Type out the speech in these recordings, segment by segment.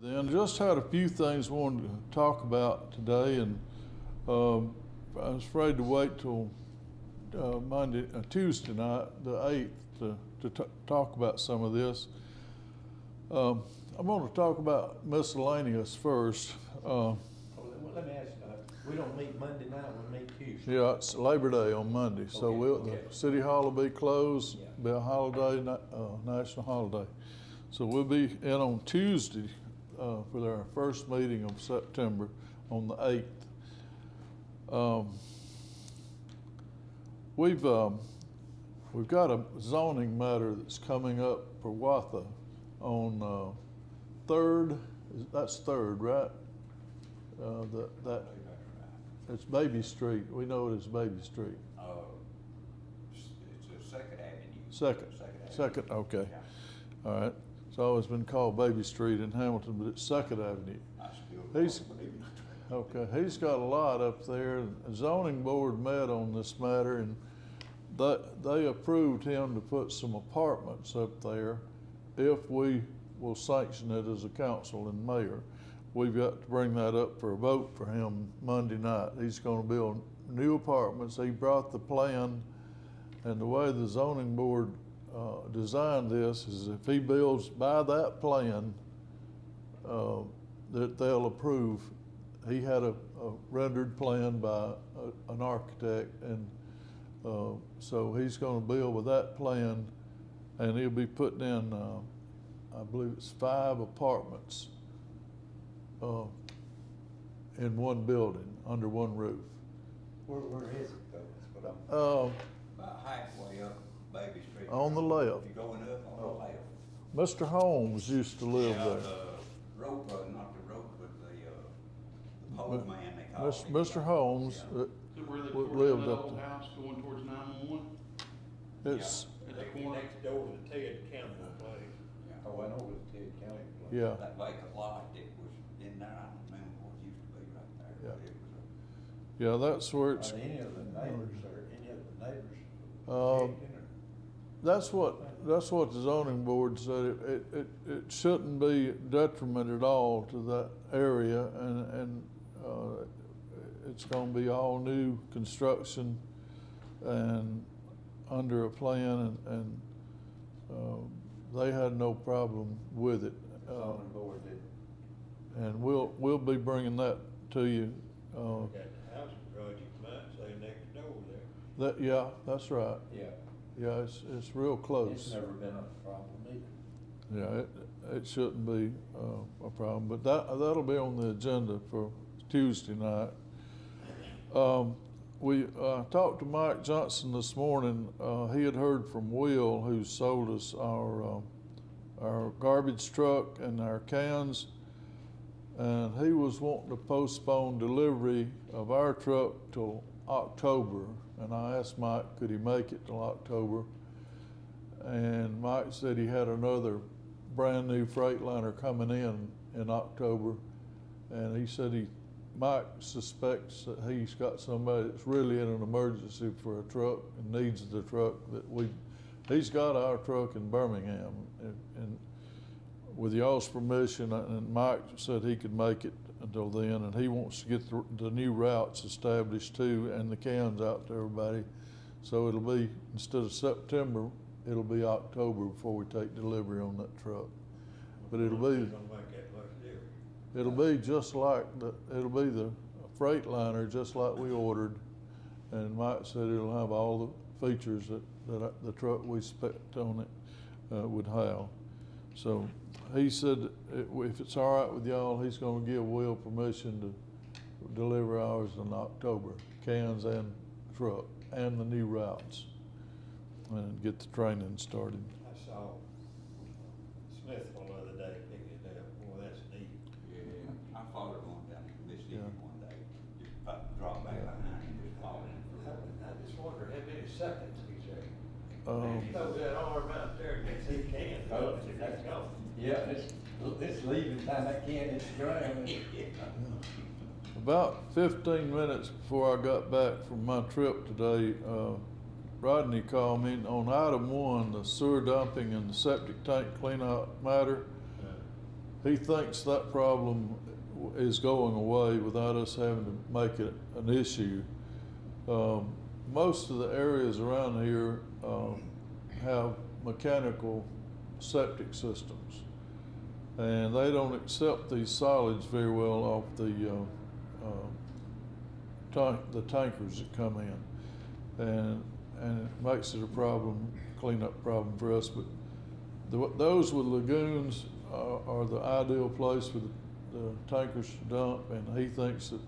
Then just had a few things I wanted to talk about today, and I was afraid to wait till Tuesday night, the 8th, to talk about some of this. I'm going to talk about miscellaneous first. Well, let me ask you, we don't meet Monday night, we meet Tuesday. Yeah, it's Labor Day on Monday, so the City Hall will be closed, be a holiday, national holiday. So we'll be in on Tuesday for our first meeting of September on the 8th. We've got a zoning matter that's coming up for Watha on 3rd. That's 3rd, right? It's Baby Street. We know it as Baby Street. It's a Second Avenue. Second. Okay. Yeah. All right. It's always been called Baby Street in Hamilton, but it's Second Avenue. I still He's- don't believe it. Okay, he's got a lot up there. The zoning board met on this matter, and they approved him to put some apartments up there if we will sanction it as a council and mayor. We've got to bring that up for a vote for him Monday night. He's going to build new apartments. He brought the plan, and the way the zoning board designed this is if he builds by that plan that they'll approve. He had a rendered plan by an architect, and so he's going to build with that plan, and he'll be putting in, I believe it's 5 apartments in one building, under one roof. Where is it though? That's what About halfway up Baby Street. On the left. You're going up on the left. Mr. Holmes used to live Yeah, there. the rope, not the rope, but the pole man, they call him. Mr. Holmes Yeah. So where they lived that up old there. house going towards 911 It's, at the corner? Next door to Ted Campbell place. Yeah. Oh, I know it's Ted County. place. yeah. That vacant lot that was in there, I don't remember what it used to be right there. Yeah. But it was Yeah, that's where it's, Are any of the neighbors, or any of the neighbors Uh, objecting, or? that's what the zoning board said. It shouldn't be detriment at all to that area, and it's gonna be all new construction and under a plan, and they had no problem with it. Zoning board did. And we'll be bringing that to you. Got the housing project, might say next door there. Yeah, that's right. Yeah. Yeah, it's real It's close. never been a problem either. Yeah, it shouldn't be a problem, but that'll be on the agenda for Tuesday night. We talked to Mike Johnson this morning. He had heard from Will, who sold us our garbage truck and our cans, and he was wanting to postpone delivery of our truck till October. And I asked Mike, could he make it till October? And Mike said he had another brand new Freightliner coming in October. And he said Mike suspects that he's got somebody that's really in an emergency for a truck and needs the truck he's got our truck in Birmingham. And with y'all's permission, and Mike said he could make it until then, and he wants to get the new routes established too, and the cans out to everybody. So it'll be, instead of September, it'll be October before we take delivery on that truck. But it'll be Don't make that much difference. it'll be just like it'll be the Freightliner, just like we ordered. And Mike said it'll have all the features that the truck we spec'd on it would have. So he said if it's all right with y'all, he's going to give Will permission to deliver ours in October, cans and truck, and the new routes, and get the training started. I saw Smithville the other day picking it up. Boy, that's neat. Yeah, I followed one down to Mississippi Yeah. one day, just about to drop back behind and just followed him. I just wonder how many seconds he's there. Um, He throws that arm out there and he can. Oh, If he's gone. Yeah, it's leaving time that can, it's ground. About 15 minutes before I got back from my trip today, Rodney called me on item 1, the sewer dumping and the septic tank cleanout matter. he thinks that problem is going away without us having to make it an issue. Most of the areas around here have mechanical septic systems, and they don't accept these solids very well off the tankers that come in, and it makes it a problem, cleanup problem for us. But those with lagoons are the ideal place for the tankers to dump, and he thinks that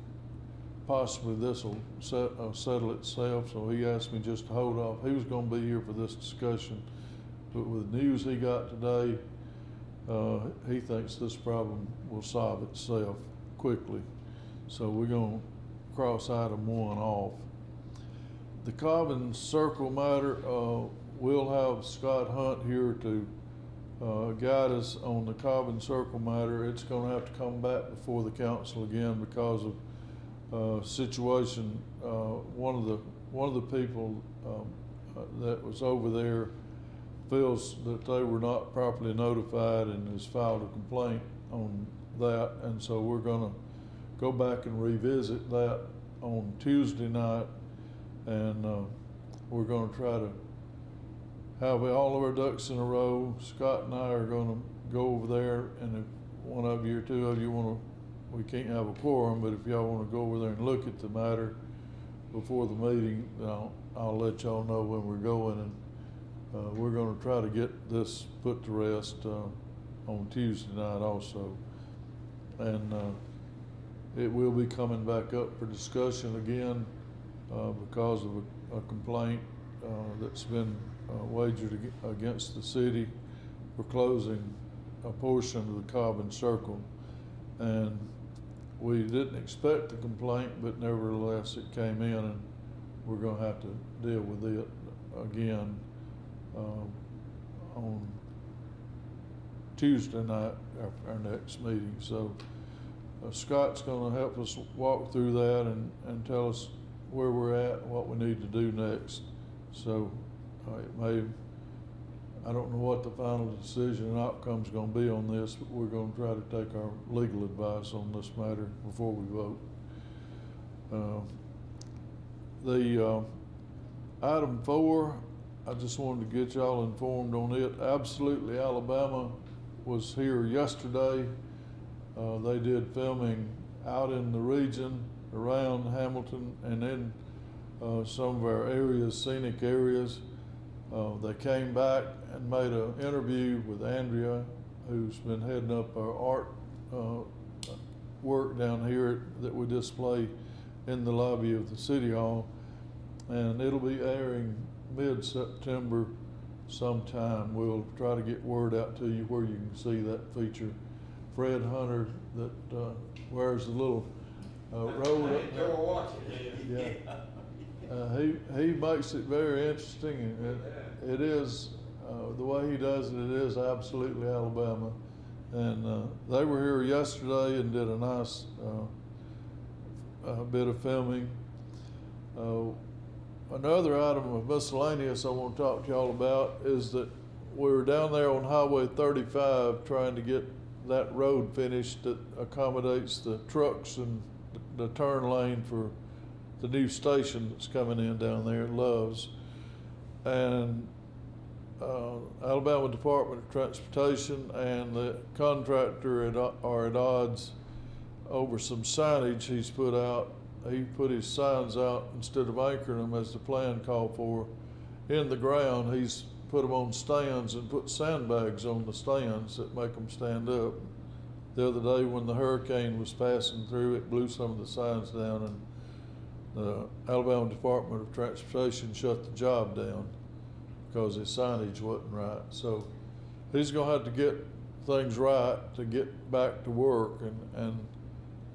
possibly this will settle itself. So he asked me just to hold off. He was going to be here for this discussion, but with the news he got today, he thinks this problem will solve itself quickly. So we're going to cross item 1 off. The Cobbin Circle matter, we'll have Scott Hunt here to guide us on the Cobbin Circle matter. It's going to have to come back before the council again because of situation. One of the people that was over there feels that they were not properly notified and has filed a complaint on that, and so we're going to go back and revisit that on Tuesday night, and we're going to try to have all of our ducks in a row. Scott and I are going to go over there, and if one of you or two of you want to, we can't have a quorum, but if y'all want to go over there and look at the matter before the meeting, then I'll let y'all know when we're going, and we're going to try to get this put to rest on Tuesday night also. And it will be coming back up for discussion again because of a complaint that's been wagered against the city for closing a portion of the Cobbin Circle. And we didn't expect the complaint, but nevertheless it came in, and we're going to have to deal with it again on Tuesday night, our next meeting. So Scott's going to help us walk through that and tell us where we're at and what we need to do next. So I don't know what the final decision and outcome is going to be on this, but we're going to try to take our legal advice on this matter before we vote. Item 4, I just wanted to get y'all informed on it. Absolutely Alabama was here yesterday. They did filming out in the region around Hamilton and in some of our areas, scenic areas. They came back and made an interview with Andrea, who's been heading up our art work down here that we display in the lobby of the City Hall. And it'll be airing mid-September sometime. We'll try to get word out to you where you can see that feature. Fred Hunter that wears the little roll up there. Yeah. He makes it very interesting, and it is the way he does it. It is absolutely Alabama, and they were here yesterday and did a nice bit of filming. Another item of miscellaneous I want to talk to y'all about is that we were down there on Highway 35 trying to get that road finished that accommodates the trucks and the turn lane for the new station that's coming in down there at Love's. And Alabama Department of Transportation and the contractor are at odds over some signage he's put out. He put his signs out, instead of anchoring them as the plan called for, in the ground. He's put them on stands and put sandbags on the stands that make them stand up. The other day when the hurricane was passing through, it blew some of the signs down, and the Alabama Department of Transportation shut the job down because his signage wasn't right. So he's gonna have to get things right to get back to work, and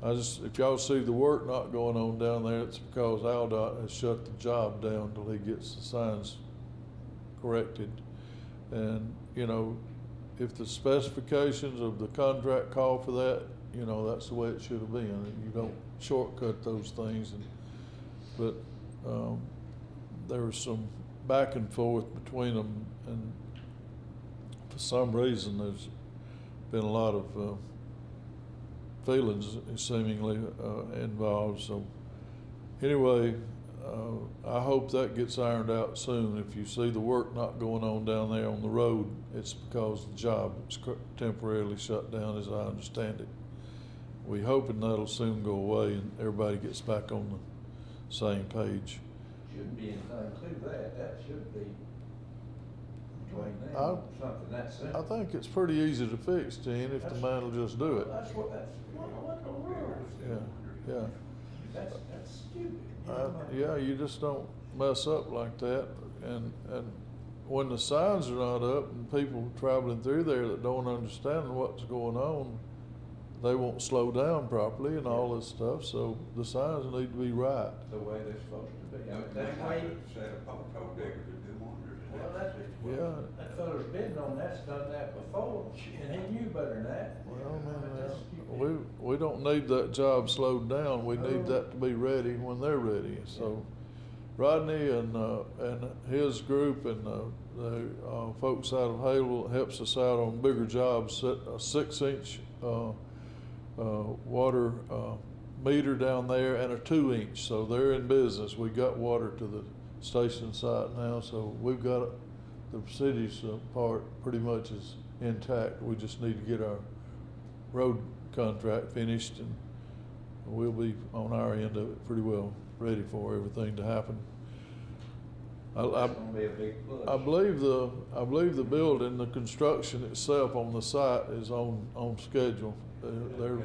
if y'all see the work not going on down there, it's because ALDOT has shut the job down till he gets the signs corrected. And, you know, if the specifications of the contract call for that, you know, that's the way it should have been. You don't shortcut those things. But there was some back and forth between them, and for some reason been a lot of feelings seemingly involved. So anyway, I hope that gets ironed out soon. If you see the work not going on down there on the road, it's because the job is temporarily shut down, as I understand it. We hoping that'll soon go away and everybody gets back on the same page. Shouldn't be anything to that, that should be between them, I- something that simple. I think it's pretty easy to fix, Gene, if the man will just do it. That's what the world is. Yeah, yeah. That's stupid. Yeah, you just don't mess up like that. And when the signs are not up and people traveling through there that don't understand what's going on, they won't slow down properly and all this stuff. So the signs need to be right. The way they're supposed to be. I mean, They that's got why, a set of pothole diggers that do wonders. well, that's it. Yeah. That fella's been on that's done that before, and he knew better than that. Well, That's stupid. man, we don't need that job slowed down. We need that to be ready when they're ready. So Rodney and his group and the folks out of Haleville helps us out on bigger jobs. Set a 6-inch water meter down there and a 2-inch. So they're in business. We got water to the station site now. So we've got the city's part pretty much is intact. We just need to get our road contract finished, and we'll be on our end of it pretty well ready for everything to happen. That's gonna be a big push. I believe the building, the construction itself on the site is on schedule. They're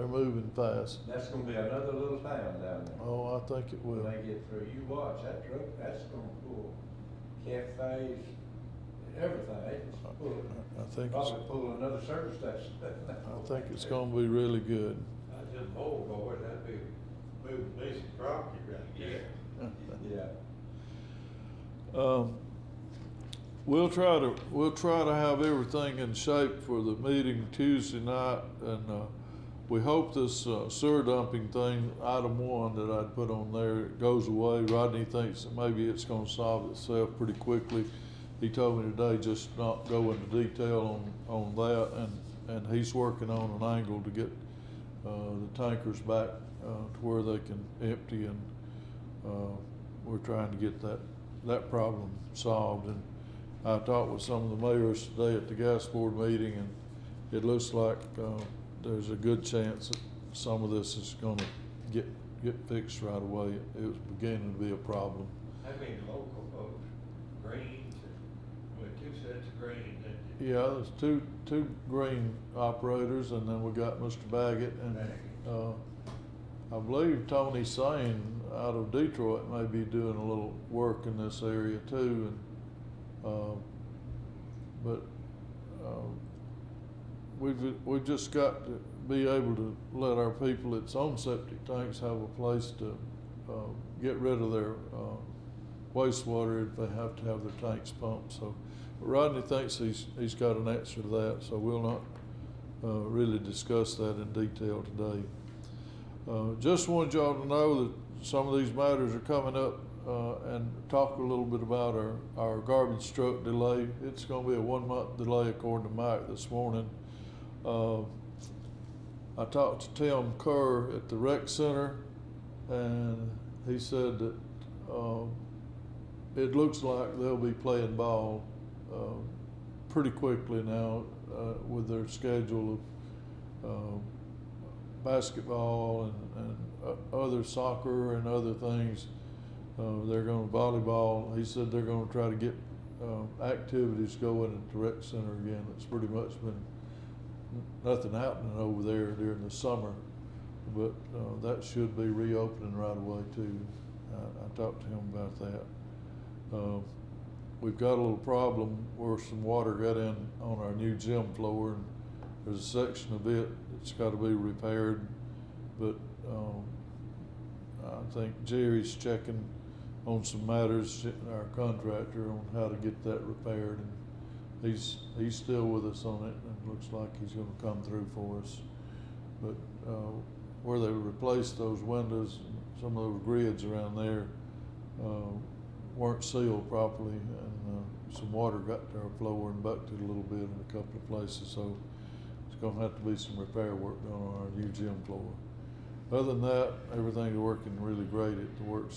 moving fast. That's gonna be another little town down there. Oh, I think it When will. they get through, you watch, that's gonna pull cafes, everything, they just pull, I think probably pull another service station. I think it's gonna be really good. I just, oh, boy, that'd be, move decent property right there. Yeah. We'll try to have everything in shape for the meeting Tuesday night, and we hope this sewer dumping thing, item 1 that I'd put on there, goes away. Rodney thinks that maybe it's gonna solve itself pretty quickly. He told me today just not go into detail on that, and he's working on an angle to get the tankers back to where they can empty, and we're trying to get that problem solved. And I talked with some of the mayors today at the gas board meeting, and it looks like there's a good chance that some of this is gonna get fixed right away. It was beginning to be a problem. I mean, local folks, greens, with 2 sets of greens, and Yeah, there's two green operators, and then we got Mr. Baggett, and I believe Tony Sane out of Detroit may be doing a little work in this area too, and we've just got to be able to let our people that's on septic tanks have a place to get rid of their wastewater if they have to have their tanks pumped. So Rodney thinks he's got an answer to that, so we'll not really discuss that in detail today. Just wanted y'all to know that some of these matters are coming up, and talk a little bit about our garbage truck delay. It's gonna be a 1-month delay according to Mike this morning. I talked to Tim Kerr at the rec center, and he said that it looks like they'll be playing ball pretty quickly now with their schedule of basketball and other soccer and other things. They're going to volleyball. He said they're going to try to get activities going at the rec center again. It's pretty much been nothing happening over there during the summer, but that should be reopening right away too. I talked to him about that. We've got a little problem where some water got in on our new gym floor, and there's a section of it that's got to be repaired, but I think Jerry's checking on some matters, our contractor, on how to get that repaired, and he's still with us on it, and looks like he's going to come through for us. But where they replaced those windows, some of those grids around there, weren't sealed properly, and some water got to our floor and bucked it a little bit in a couple of places. So it's going to have to be some repair work done on our new gym floor. Other than that, everything's working really great at the rec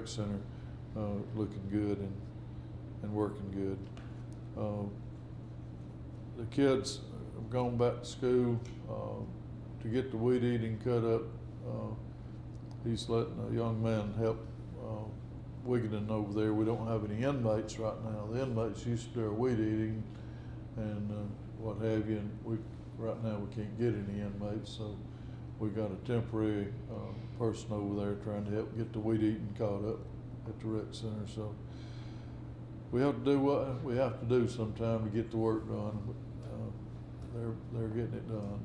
center, looking good and working good. The kids have gone back to school to get the weed eating cut up. He's letting a young man help Wiggin over there. We don't have any inmates right now. The inmates used to do our weed eating and what have you, and right now we can't get any inmates, so we got a temporary person over there trying to help get the weed eating caught up at the rec center. So we have to do what we have to do sometime to get the work done, but they're getting it done.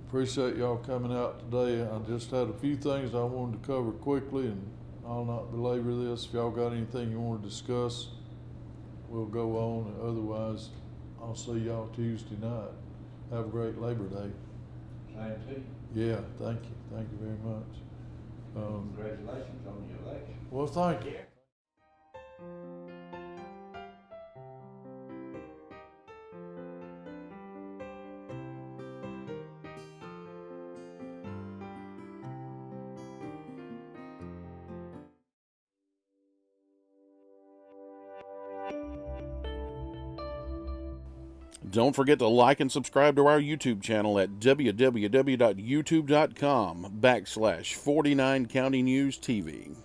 Appreciate y'all coming out today. I just had a few things I wanted to cover quickly, and I'll not belabor this. If y'all got anything you want to discuss, we'll go on. Otherwise, I'll see y'all Tuesday night. Have a great Labor Day. Same to you. Yeah, thank you. Thank you very much. Congratulations on the election. Well, thank you. Don't forget to like and subscribe to our YouTube channel at www.youtube.com/49 County News TV.